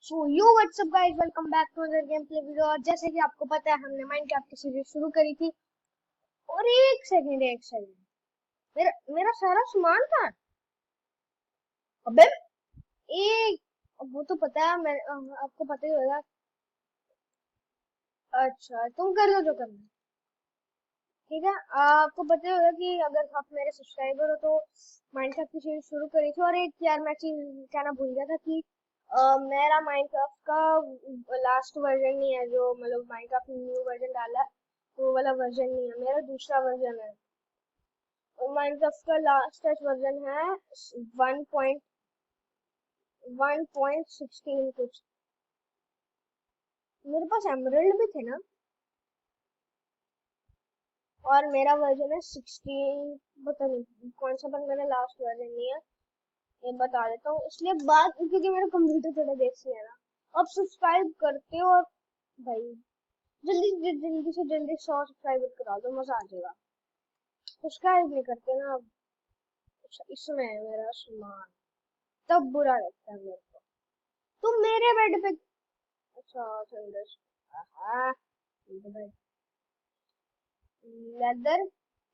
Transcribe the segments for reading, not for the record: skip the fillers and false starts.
So yo what's up guys, welcome back to another gameplay video. और जैसे कि आपको पता है, हमने माइनक्राफ्ट की सीरीज शुरू करी थी। और एक सेकंड मेरा मेरा सारा सामान कहाँ है? अबे एक वो तो पता है, मैं आपको पता ही होगा। अच्छा, तुम कर लो जो करना है। ठीक है, आपको पता ही होगा कि अगर आप मेरे सब्सक्राइबर हो तो माइनक्राफ्ट की सीरीज शुरू करी थी। और एक यार मैं चीज कहना भूल गया था कि मेरा माइनक्राफ्ट का लास्ट वर्जन नहीं है, जो मतलब माइनक्राफ्ट न्यू वर्जन डाला है, वो वाला वर्जन नहीं है, मेरा दूसरा वर्जन है। माइनक्राफ्ट का लास्ट वर्जन है 1.16 कुछ। मेरे पास एमरल्ड भी थे ना। और मेरा वर्जन है 16। पता नहीं कौन सा, पर मेरा लास्ट वर्जन नहीं है, ये बता देता हूँ। इसलिए बात, क्योंकि मेरा कंप्यूटर थोड़ा देसी है ना। अब सब्सक्राइब करते हो और भाई जल्दी से जल्दी 100 सब्सक्राइबर करा दो, मजा आ जाएगा। सब्सक्राइब नहीं करते ना अब। अच्छा, इसमें है मेरा सामान, तब बुरा लगता है मेरे को। तुम मेरे बेड पे। अच्छा संदेश। हाँ, लेदर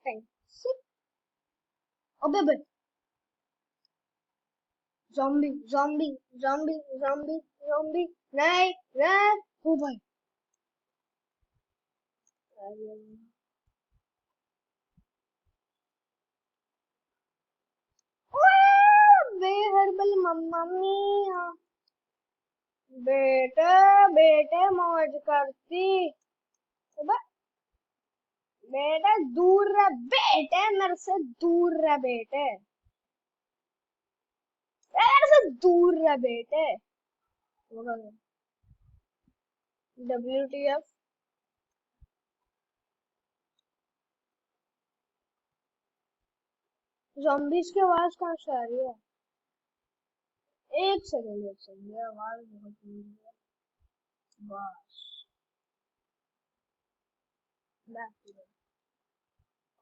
पेंसिल। अबे बे, zombie zombie zombie zombie zombie. नहीं नहीं, ओ भाई। बे हर्बल मम्मा मिया। बेटे बेटे मौज करती। अबे बेटे दूर रह, बेटे मेरे से दूर रह, बेटे मेरे से दूर रह, बेटे। WTF। zombies की आवाज कहाँ से आ रही है? एक सेकंड, ये आवाज बहुत दूर है। बस back to it।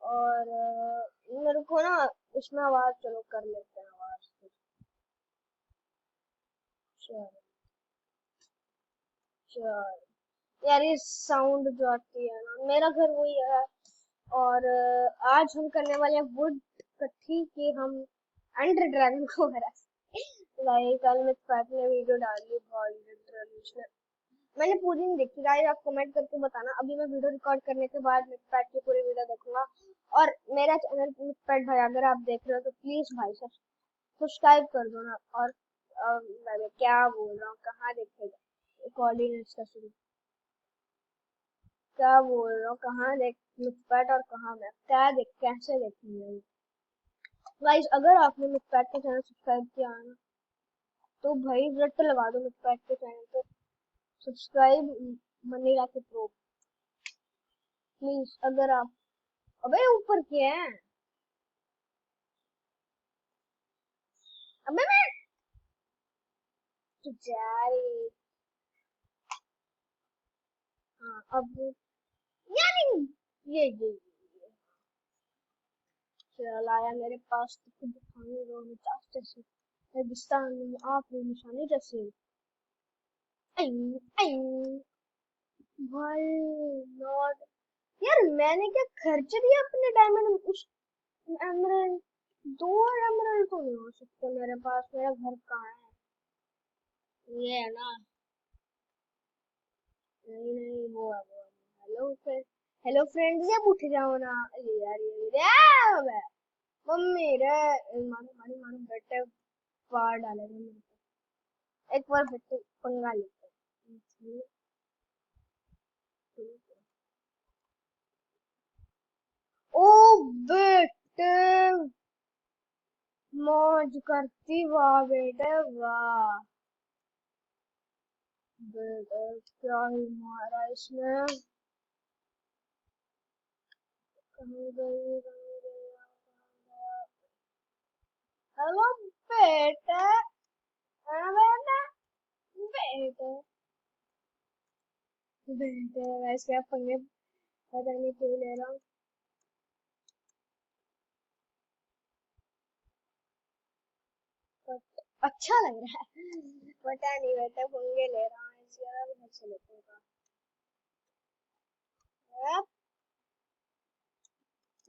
और मेरे को ना इसमें आवाज, चलो कर लेते हैं आवाज कुछ। चलो चलो यार, ये साउंड जो आती है ना, मेरा घर वही है। और आज हम करने वाले हैं वुड कट्ठी की, हम अंडर ड्रैगन को हरा। लाइक कल मैं पैट ने वीडियो डाली बहुत लिटरली उसने। मैंने पूरी नहीं देखी गाइस, आप कमेंट करके बताना। अभी मैं वीडियो रिकॉर्ड करने के बाद मैं पैट की पूरी वीडियो देखूंगा। और मेरा चैनल पैट भाई अगर आप देख रहे हो तो प्लीज भाई सब्सक्राइब कर दो ना। और मैं क्या बोल रहा हूँ, कहाँ देखेगा कोऑर्डिनेट्स का शुरू, क्या बोल रहा हूँ, कहाँ देख मिटपैट और कहाँ मैं क्या देख, कैसे देखेंगे गाइस। अगर आपने मिटपैट का चैनल सब्सक्राइब किया है ना, तो भाई रट लगा दो मिटपैट के चैनल पे सब्सक्राइब। मनीरा के प्रो, प्लीज अगर आप। अबे ऊपर क्या है? अबे मैं तो जा रही। हाँ अब यानी ये चल आया मेरे पास, तो खुद दिखाने दो मिजाज जैसे रेगिस्तान में आप निशानी जैसे। आई आई भाई लॉर्ड। यार मैंने क्या खर्च दिया अपने डायमंड उस एमरल्ड। दो एमरल्ड तो नहीं हो सकते मेरे पास, मेरा घर कहाँ है? ये है ना। नहीं नहीं, वो है। हेलो फ्रेंड, हेलो फ्रेंड, जब उठ जाओ ना। अरे यार ये मम्मी रे, मानो मानो मानो बेटे पार डालेगा मेरे को। एक बार बेटे पंगा लेते हैं। ओ बेटे, मौज करती, वाह बेटे वाह। बेटे क्या ही मारा इसने। कहीं गई कहीं गया, हेलो बेटे। हाँ बेटे, बेटे बेटे वैसे आप पंगे पता नहीं क्यों ले रहा हूँ। बट अच्छा लग रहा है। पता नहीं बेटा पंगे ले रहा हूँ यार अच्छा लगेगा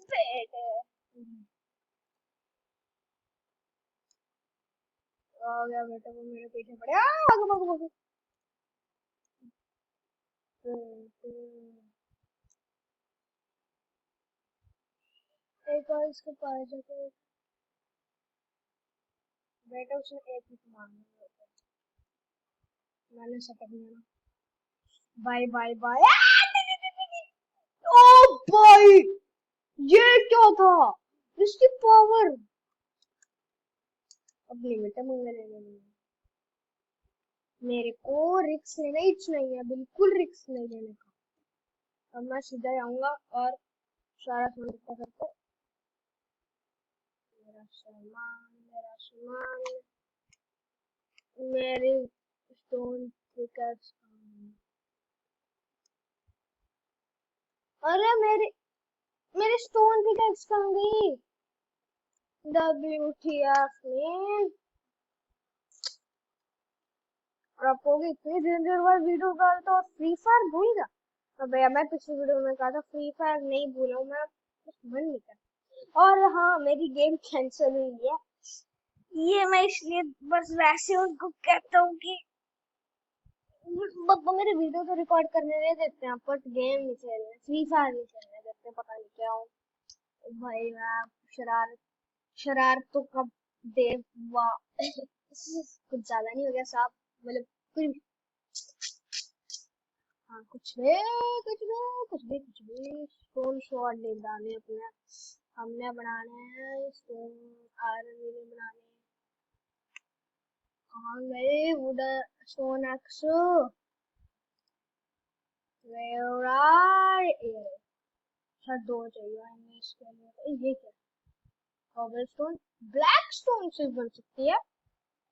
बेटे आ गया बेटा वो मेरे पीछे पड़े भागो भागो भागो एक और इसके पास जाके बेटा उसने एक ही मांगा मैंने सटक दिया बाय बाय बाय ओ भाई ये क्या था इसकी पावर अब नहीं बेटा मंगा लेने मेरे को रिक्स लेना ही नहीं है बिल्कुल रिक्स नहीं लेने का अब मैं सीधा जाऊंगा और सारा सामान इकट्ठा करके मेरा सामान मेरी स्टोन पिकर्स अरे मेरी स्टोन पिकर्स कहाँ गई WTF में और आप कहोगे इतनी देर बाद वीडियो डालता और फ्री फायर भूल गया अब भैया मैं पिछली वीडियो में कहा था फ्री फायर नहीं भूला हूँ मैं मन नहीं कर और हाँ मेरी गेम कैंसिल हुई है ये मैं इसलिए बस वैसे उनको कहता हूँ कि पापा मेरे वीडियो तो रिकॉर्ड करने नहीं देते हैं बट गेम नहीं खेल रहे फ्री फायर नहीं खेलने देते पता नहीं क्या हो भाई मैं शरारतों का देव वाह कुछ ज्यादा नहीं हो गया साहब मतलब कुछ हाँ कुछ भी स्टोन शॉट ले डाले अपने हमने बनाने हैं स्टोन आयरन भी बनाने कहाँ गए वुडन स्टोन एक्स अच्छा दो चाहिए हमें इसके लिए ये क्या कॉबलस्टोन ब्लैक स्टोन से बन सकती है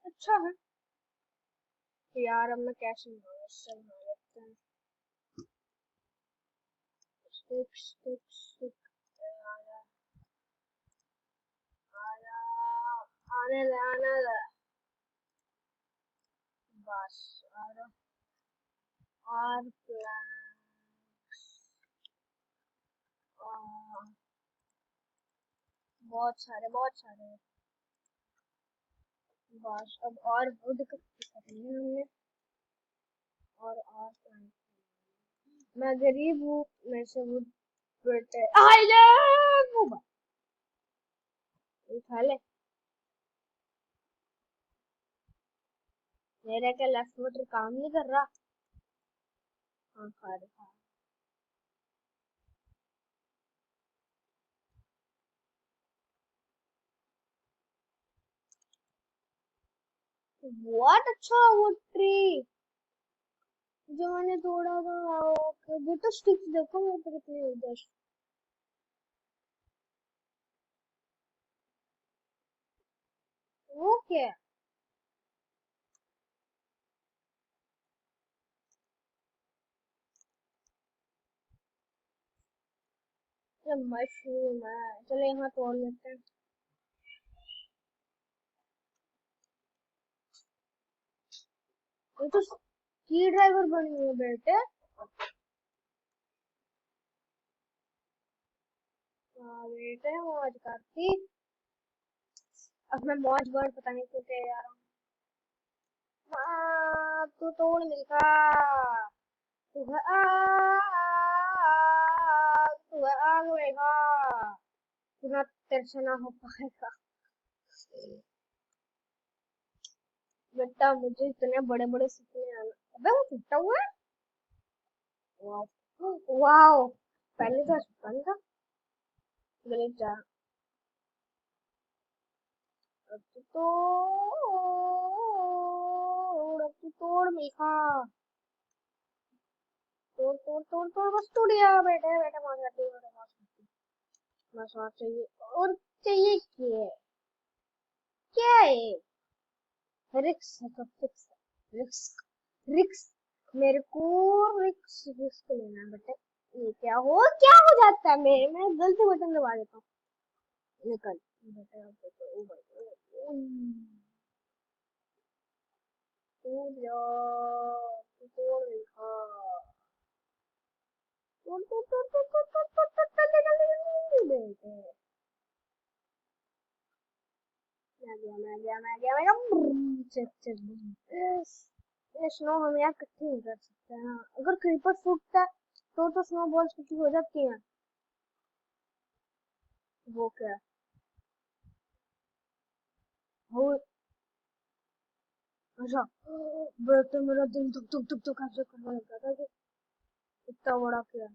अच्छा है यार अब मैं कैसे बनाऊंगा इससे बना लेते हैं स्टिक आने दे बस और बहुत सारे बस अब और वुड करनी है हमने और प्लांट मैं गरीब हूँ मेरे से वुड उठा ले मेरा क्या लेफ्ट बटन काम नहीं कर रहा हाँ खा रहा व्हाट अच्छा वो ट्री जो मैंने तोड़ा था ओके बेटा स्टिक्स देखो मेरे पे कितनी उधर वो क्या है मशरूम है चलो यहाँ तोड़ लेते हैं ये तो की ड्राइवर बनी है बेटे हाँ बेटे मौज करती अब मैं मौज वर्ड पता नहीं क्यों कह जा रहा हूँ तू तोड़ मिलका तू है आग तू है आग मेघा तू ना तेरे से ना हो पाएगा बेटा मुझे इतने बड़े बड़े सपने आना अबे वो टूटा हुआ है वाओ वाओ पहले तो आसमान था गलत जा अब तो अब तो तोड़ मीठा तोड़ बस टूट गया बेटे बेटे मौज करती बेटे मौज करती बस और चाहिए और चाहिए क्या है रिक्स है तो फिक्स है रिक्स मेरे को रिक्स लेना है बेटे ये क्या हो जाता है मेरे मैं गलती बटन दबा देता हूँ निकल बेटे अब देखो ओ भाई टूट जाओ, तोड़ देखा, टूट टूट टूट टूट टूट टूट टूट टूट, जल्दी जल्दी जल्दी बेटे, मैं गया, चेक चेक, ये स्नो हम यार इकट्ठी नहीं कर सकते हैं, अगर क्रीपर फूटता है तो स्नो बॉल्स इकट्ठी हो जाती हैं। वो क्या वो, अच्छा, बेटे मेरा दिल दुख दुख दुख दुख ऐसे करने लगा था कि इतना बड़ा क्या,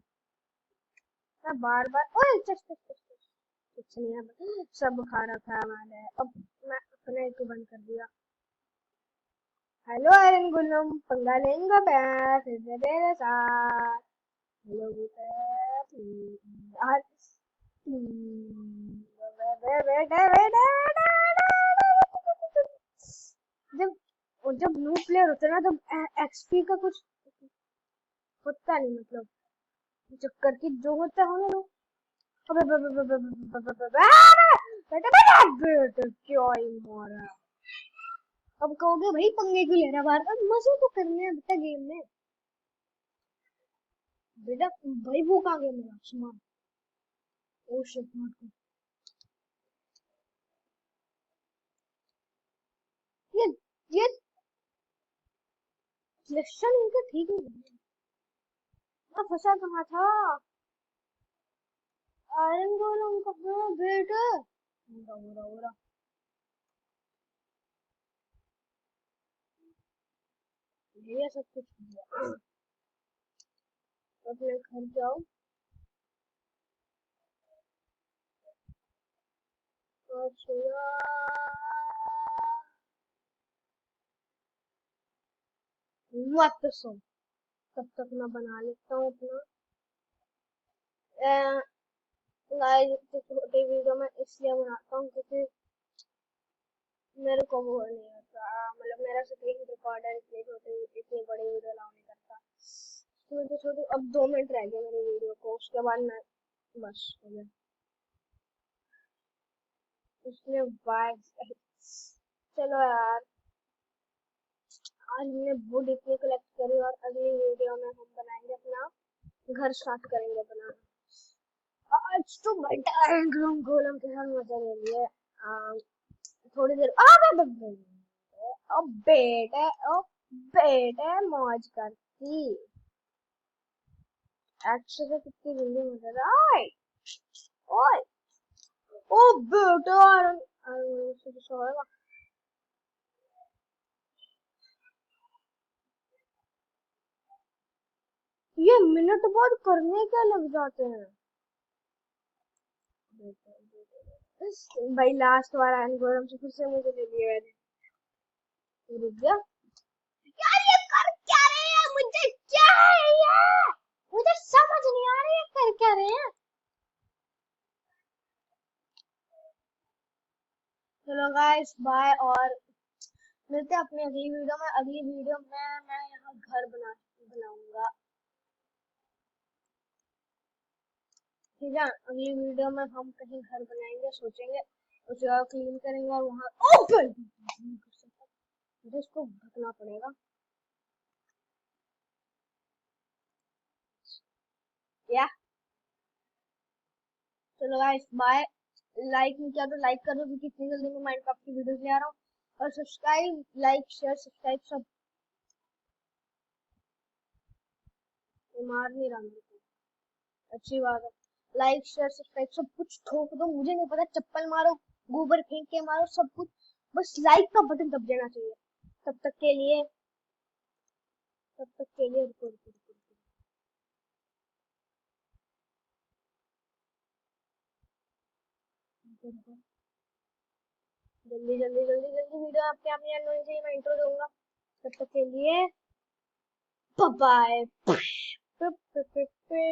मैं बार बार, ओए चच चच चच चच, कुछ नहीं है, सब खा रखा है मैंने, अब मैं अपने को बंद कर दिया। हेलो आयरन गुलम, पंगा लेंगे मैं फिर से तेरे साथ, हेलो यार, जब जब न्यू प्लेयर होता है ना, तब एक्सपी का कुछ होता नहीं, मतलब चक्कर की जो होता है ना, अबे बेटे क्या ही मारा, अब कहोगे भाई पंगे क्यों ले रहा बाहर, अब मजे तो करने हैं बेटा गेम में, बेटा भाई वो कहाँ गया मेरा सामान, ओ शिट मत, ये ये सिलेक्शन इनका ठीक नहीं है, मैं फंसा कहाँ था, आयरन गोलम कहाँ बेटा, हो रहा ये सब कुछ हुआ। अपने घर जाओ, और सोया, मत सो, तब तक मैं बना लेता हूँ अपना, गाइस छोटे वीडियो में इसलिए बनाता हूँ क्योंकि मेरे को वो नहीं होता, मतलब मेरा स्क्रीन रिकॉर्डर इसलिए छोटे इतनी बड़ी वीडियो अलाउ नहीं करता, छोटे छोटे, अब 2 मिनट रह गए मेरी वीडियो को, उसके बाद मैं बस हो गया, इसलिए बाय, चलो यार, आज हमने वुड इतनी कलेक्ट करी, और अगली वीडियो में हम बनाएंगे अपना घर स्टार्ट करेंगे बनाना, आज तो बेटा आयरन गोलम के साथ मजा ले लिए, थोड़ी देर ओ बेटे, ओ बेटे मौज करती, एक्चुअली से कितनी जल्दी मजा आए, ओए ओ बेटे आयरन, आयरन ये मिनट बाद करने क्या लग जाते हैं, भाई लास्ट वाला एल्गोरिथम से फिर से मुझे ले लिया मैंने, रुक गया यार, ये कर क्या रहे हैं, मुझे क्या है ये, मुझे समझ नहीं आ रही है कर क्या रहे हैं, चलो गाइस बाय, और मिलते हैं अपनी अगली वीडियो में, अगली वीडियो में मैं यहाँ घर बनाऊंगा, ठीक है, अगली वीडियो में हम कहीं घर बनाएंगे, सोचेंगे उस जगह क्लीन करेंगे, और वहाँ ओपन मुझे इसको ढकना पड़ेगा, या चलो गाइस बाय, लाइक नहीं किया तो लाइक कर दो, क्योंकि इतनी जल्दी मैं माइनक्राफ्ट की वीडियोस ले आ रहा हूँ, और सब्सक्राइब लाइक शेयर सब्सक्राइब सब, मार नहीं रहा मेरे को, अच्छी बात है, लाइक शेयर सब्सक्राइब सब कुछ ठोक दो, मुझे नहीं पता, चप्पल मारो, गोबर फेंक के मारो, सब कुछ, बस लाइक का बटन दब जाना चाहिए, तब तक के लिए, तब तक के लिए रुको रुको रुको रुको, रुको, रुको, जल्दी जल्दी जल्दी जल्दी वीडियो आपके आप एंड होनी चाहिए, मैं इंट्रो दूंगा, तब तक के लिए बाय बाय।